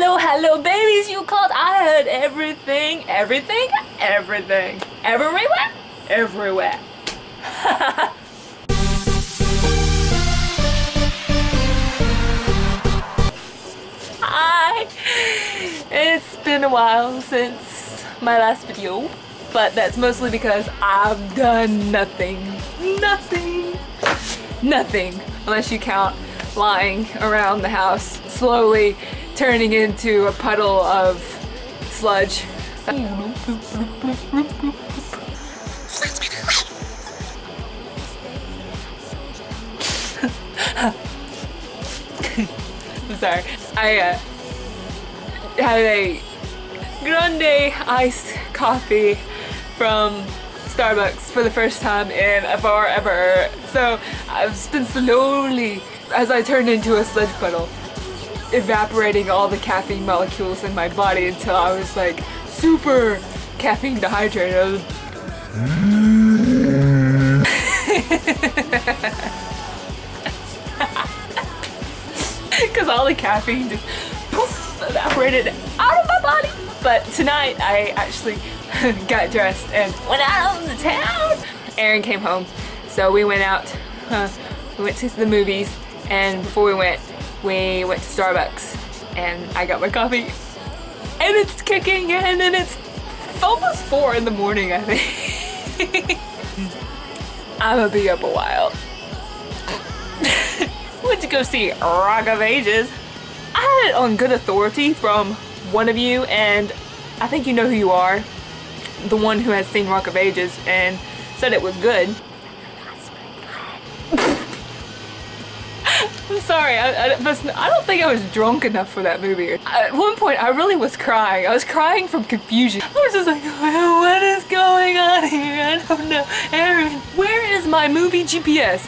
Hello, hello, babies, you called. I heard everything, everything, everything. Everywhere? Everywhere. Hi! It's been a while since my last video, but that's mostly because I've done nothing. Nothing. Unless you count lying around the house, slowly turning into a puddle of sludge. I'm sorry. I had a grande iced coffee from Starbucks for the first time in forever. So I've been slowly, as I turned into a sludge puddle, evaporating all the caffeine molecules in my body until I was like super caffeine dehydrated. Because all the caffeine just poof, evaporated out of my body. But tonight I actually got dressed and went out on the town. Aaron came home, so we went out. We went to the movies, and before we went to Starbucks, and I got my coffee, and it's kicking in, and it's almost 4 in the morning, I think. I'm gonna be up a while. Went to go see Rock of Ages. I had it on good authority from one of you, and I think you know who you are, the one who has seen Rock of Ages and said it was good. I'm sorry, I don't think I was drunk enough for that movie. At one point, I really was crying. I was crying from confusion. I was just like, what is going on here? I don't know. Aaron, where is my movie GPS?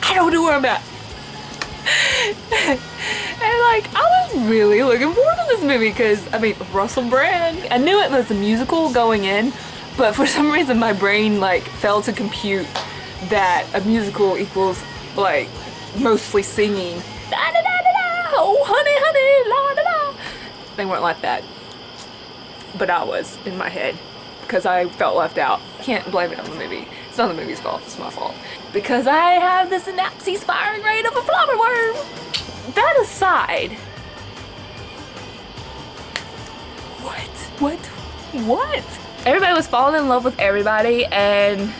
I don't know where I'm at. And like, I was really looking forward to this movie because, I mean, Russell Brand. I knew it was a musical going in, but for some reason my brain like failed to compute that a musical equals like mostly singing. Da, da, da, da, da, oh honey, honey, la da da. They weren't like that, but I was in my head because I felt left out. Can't blame it on the movie. It's not the movie's fault, it's my fault. Because I have the synapses firing rate of a flower worm. That aside, what? Everybody was falling in love with everybody and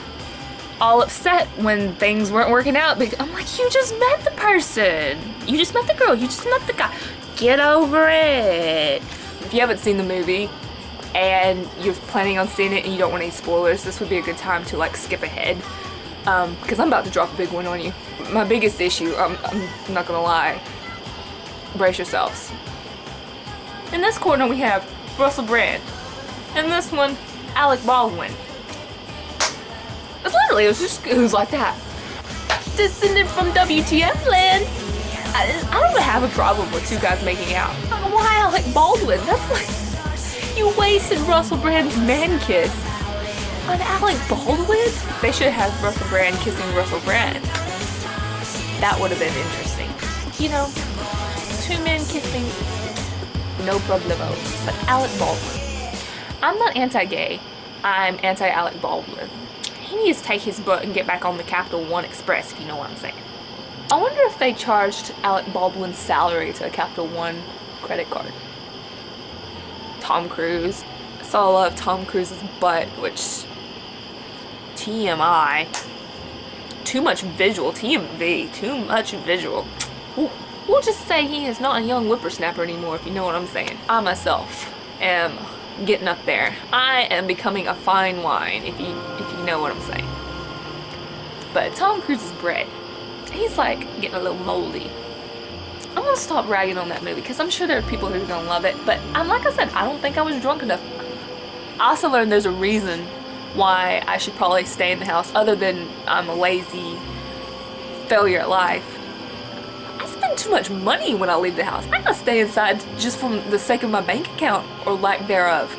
all upset when things weren't working out because I'm like, you just met the person. You just met the girl, you just met the guy. Get over it. If you haven't seen the movie and you're planning on seeing it and you don't want any spoilers, this would be a good time to like skip ahead. Because I'm about to drop a big one on you. My biggest issue, I'm not gonna lie, brace yourselves. In this corner we have Russell Brand. In this one, Alec Baldwin. It's literally, it was like that. Descended from WTF land. I don't have a problem with two guys making out. I don't know why Alec Baldwin? That's like, you wasted Russell Brand's man kiss on Alec Baldwin? They should have Russell Brand kissing Russell Brand. That would have been interesting. You know, two men kissing, no problemo. But Alec Baldwin. I'm not anti-gay. I'm anti-Alec Baldwin. He needs to take his butt and get back on the Capital One Express, if you know what I'm saying. I wonder if they charged Alec Baldwin's salary to a Capital One credit card. Tom Cruise. I saw a lot of Tom Cruise's butt, which TMI. Too much visual. TMV. Too much visual. We'll just say he is not a young whippersnapper anymore, if you know what I'm saying. I myself am getting up there. I am becoming a fine wine, if you know what I'm saying. But Tom Cruise's bread, he's like getting a little moldy. I'm gonna stop ragging on that movie because I'm sure there are people who are gonna love it, but like I said, I don't think I was drunk enough. I also learned there's a reason why I should probably stay in the house other than I'm a lazy failure at life. I spend too much money when I leave the house. I gotta stay inside just from the sake of my bank account or lack thereof.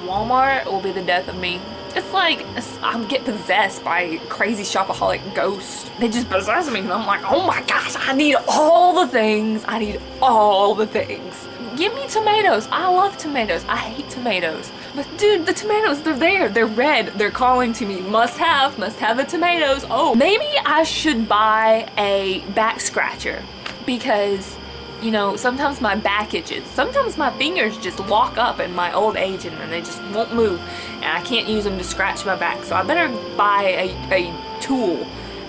Walmart will be the death of me. It's like I get possessed by a crazy Shop-a-Holic ghost. They just possess me and I'm like, oh my gosh, I need all the things. I need all the things. Give me tomatoes. I love tomatoes. I hate tomatoes. But dude, the tomatoes, they're there. They're red. They're calling to me. Must have the tomatoes. Oh, maybe I should buy a back scratcher because, you know, sometimes my back itches. Sometimes my fingers just lock up in my old age and they just won't move. And I can't use them to scratch my back. So I better buy a tool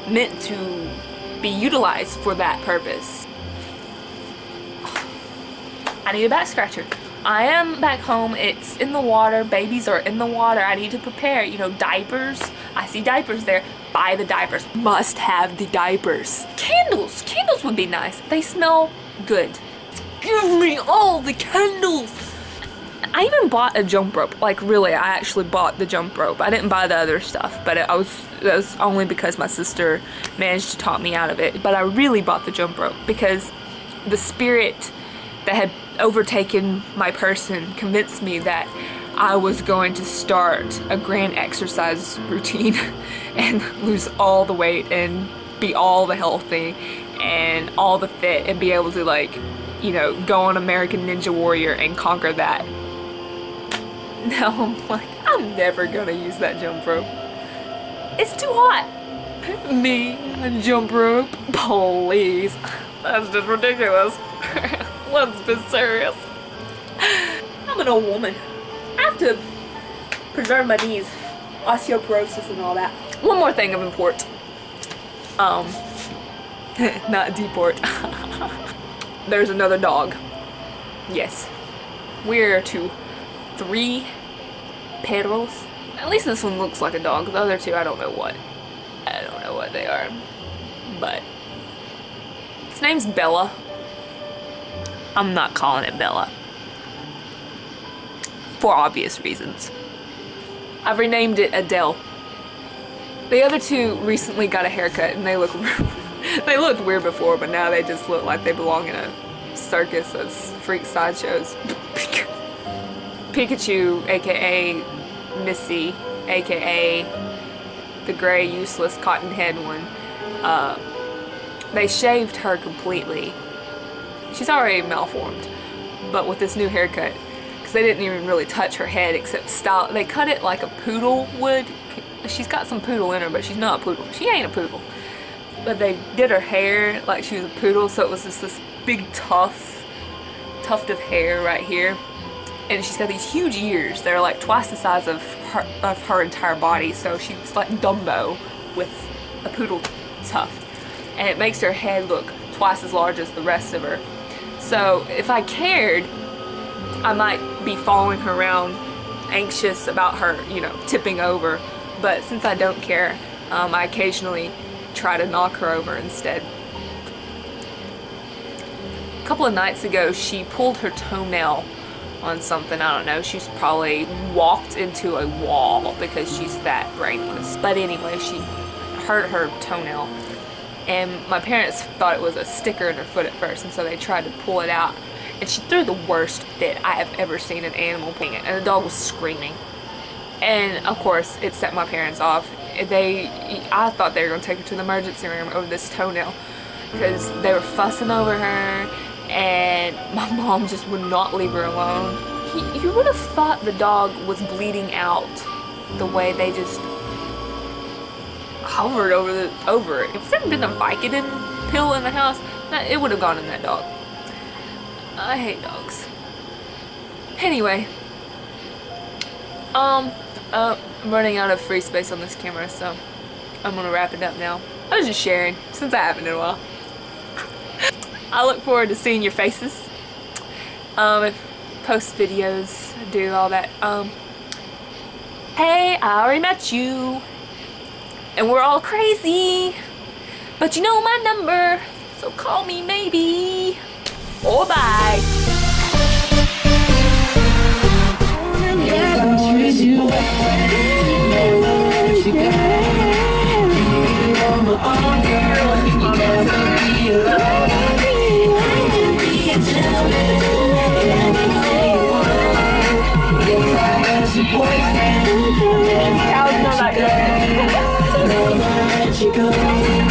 meant to be utilized for that purpose. I need a back scratcher. I am back home. It's in the water. Babies are in the water. I need to prepare, you know, diapers. I see diapers there. Buy the diapers. Must have the diapers. Candles. Candles would be nice. They smell good. Give me all the candles. I even bought a jump rope. Like, really, I actually bought the jump rope. I didn't buy the other stuff, but it was only because my sister managed to talk me out of it. But I really bought the jump rope because the spirit that had overtaken my person convinced me that I was going to start a grand exercise routine and lose all the weight and be all the healthy and all the fit and be able to, like, you know, go on American Ninja Warrior and conquer that. Now I'm like, I'm never gonna use that jump rope. It's too hot. Me, a jump rope? Please. That's just ridiculous. Let's be serious. I'm an old woman. I have to preserve my knees. Osteoporosis and all that. One more thing of import. Not deport. There's another dog. Yes. We're to 3 perros. At least this one looks like a dog. The other 2, I don't know what. I don't know what they are. But his name's Bella. I'm not calling it Bella. For obvious reasons. I've renamed it Adele. The other 2 recently got a haircut and they look they looked weird before, but now they just look like they belong in a circus as freak sideshows. Pikachu, aka Missy, aka the gray useless cotton head one, they shaved her completely. She's already malformed, but with this new haircut, because they didn't even really touch her head except style. They cut it like a poodle would. She's got some poodle in her, but she's not a poodle. She ain't a poodle. But they did her hair like she was a poodle, so it was just this big tuft of hair right here. And she's got these huge ears. They're like twice the size of her entire body, so she's like Dumbo with a poodle tuft. And it makes her head look twice as large as the rest of her. So if I cared, I might be following her around anxious about her, you know, tipping over. But since I don't care, I occasionally try to knock her over instead. A couple of nights ago, she pulled her toenail on something, I don't know. She's probably walked into a wall because she's that brainless. But anyway, she hurt her toenail. And my parents thought it was a sticker in her foot at first, and so they tried to pull it out. And she threw the worst fit I have ever seen an animal pulling it, and the dog was screaming. And of course, it set my parents off. I thought they were going to take her to the emergency room over this toenail because they were fussing over her, and my mom just would not leave her alone. You would have thought the dog was bleeding out the way they just hovered over it. If there had been a Vicodin pill in the house, it would have gone in that dog. I hate dogs. Anyway, I'm running out of free space on this camera, so I'm gonna wrap it up now. I was just sharing, since I haven't in a while. I look forward to seeing your faces. Post videos, do all that. Hey, I already met you. And we're all crazy. But you know my number, so call me maybe. Or bye. Yeah,